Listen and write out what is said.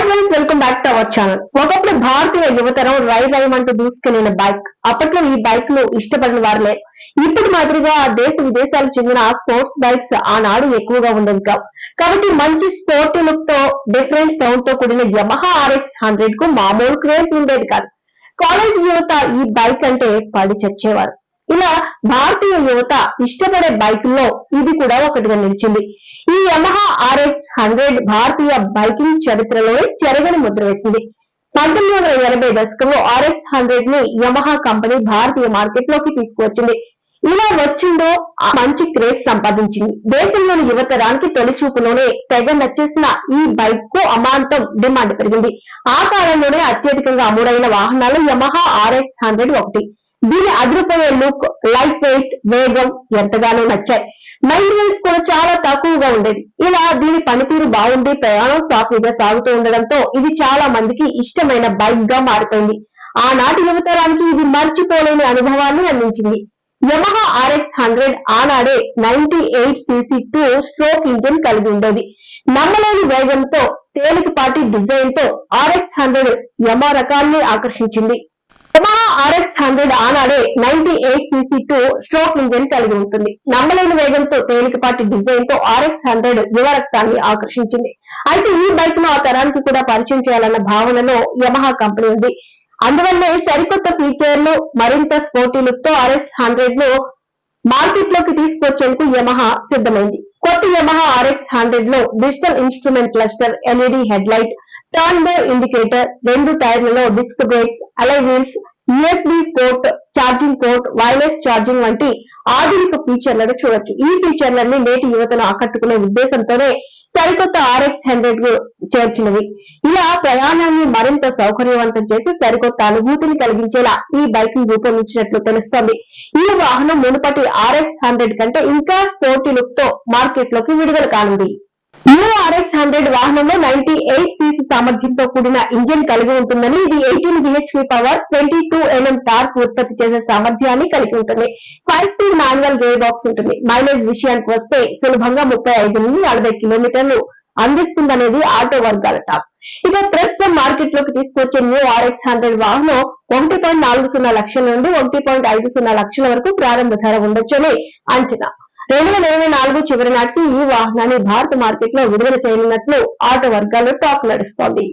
Friends, welcome back to our channel. ఒకప్పుడు భారతీయ యువతరం రైమంటూ దూసుకెళ్లిన bike. అప్పట్లో ఈ బైక్ ను ఇష్టపడిన వారులే. ఇప్పుడు మాదిరిగా దేశ విదేశాలకు చెందిన స్పోర్ట్స్ బైక్స్ ఆనాడు ఎక్కువగా ఉండేవి కావు. కాబట్టి మంచి స్పోర్టీ లుక్ తో, డిఫరెంట్ సౌండ్ తో కూడిన యమహా RX 100 కు మామూలు క్రేజ్ ఉండేది కాదు. కాలేజ్ యువత ఈ బైక్ అంటే పడి చచ్చేవారు. ఇలా భారతీయ యువత ఇష్టపడే బైకుల్లో ఇది కూడా ఒకటిగా నిలిచింది. ఈ యమహా RX 100 భారతీయ బైకింగ్ చరిత్రలోనే చెరగని ముద్ర వేసింది. 1980 దశకంలో RX 100 ని యమహా కంపెనీ భారతీయ మార్కెట్ లోకి తీసుకువచ్చింది. ఇలా వచ్చిందో మంచి క్రేజ్ సంపాదించింది. దేశంలోని యువతరానికి తొలి చూపులోనే తెగ నచ్చేసిన ఈ బైక్ కు అమాంతం డిమాండ్ పెరిగింది. ఆ కాలంలోనే అత్యధికంగా అమ్ముడైన వాహనాలు యమహా RX 100 ఒకటి. దీని అదిరిపోయే లుక్, లైట్ వెయిట్, వేగం ఎంతగానో నచ్చాయి. మెయింటెనెన్స్ కూడా చాలా తక్కువగా ఉండేది. ఇలా దీని పనితీరు బాగుండి ప్రయాణం సాఫీగా సాగుతూ ఉండడంతో ఇది చాలా మందికి ఇష్టమైన బైక్ గా మారిపోయింది. ఆనాటి యువతరానికి ఇది మర్చిపోలేని అనుభవాన్ని అందించింది. యమహా RX 100 ఆనాడే 98cc 2-స్ట్రోక్ ఇంజిన్ కలిగి ఉండేది. నమ్మలేని వేగంతో, తేలికపాటి డిజైన్ తో RX 100 యమహా రకాన్ని ఆకర్షించింది. యమహా RX 100 ఆనాడే 98cc 2-స్ట్రోక్ ఇంజిన్ కలిగి ఉంటుంది. నమ్మలేని వేగంతో, తేలికపాటి డిజైన్ తో RX 100 యువ రక్తాన్ని ఆకర్షించింది. అయితే ఈ బైక్ ను ఆ తరానికి కూడా పరిచయం చేయాలన్న భావనలో యమహా కంపెనీ ఉంది. అందువల్లే సరికొత్త ఫీచర్లు, మరింత స్పోర్టీ లుక్ తో RX 100 ను మార్కెట్ లోకి తీసుకొచ్చేందుకు యమహా సిద్ధమైంది. కొత్త యమహా RX 100 లో digital instrument cluster, LED head light, turn by indicator, 2 టైర్లలో disc brakes, alloy wheels, USB port, charging port, wireless charging వంటి ఆధునిక ఫీచర్లను చూడొచ్చు. ఈ ఫీచర్లన్నీ నేటి యువతను ఆకట్టుకునే ఉద్దేశంతోనే సరికొత్త RX 100 చేర్చినవి. ఇలా ప్రయాణాన్ని మరింత సౌకర్యవంతం చేసి సరికొత్త అనుభూతిని కలిగించేలా ఈ బైక్ ను రూపొందించినట్లు తెలుస్తోంది. ఈ వాహనం మునుపటి RX 100 కంటే ఇంకా స్పోర్టీ లుక్ తో మార్కెట్ లోకి విడుదల కానుంది. న్యూ RX 100 వాహనంలో 98cc సామర్థ్యంతో కూడిన ఇంజిన్ కలిగి ఉంటుందని, ఇది 18 bhp పవర్, 22 mm టార్క్ ఉత్పత్తి చేసే సామర్థ్యాన్ని కలిగి ఉంటుంది. 5-speed మాన్యువల్ గేర్ బాక్స్ ఉంటుంది. మైలేజ్ విషయానికి వస్తే సులభంగా 35 నుండి 40 కిలోమీటర్లు అందిస్తుందనేది ఆటో వర్గాల టాక్. ఇక ప్రస్తుతం మార్కెట్ లోకి తీసుకొచ్చే న్యూ RX 100 వాహనం 1.40 లక్షల నుండి 1.50 లక్షల వరకు ప్రారంభ ధర ఉండొచ్చని అంచనా. 2024 చివరి నాటికి ఈ వాహనాన్ని భారత మార్కెట్ లో విడుదల చేయనున్నట్లు ఆటో వర్గాల్లో టాక్ నడుస్తోంది.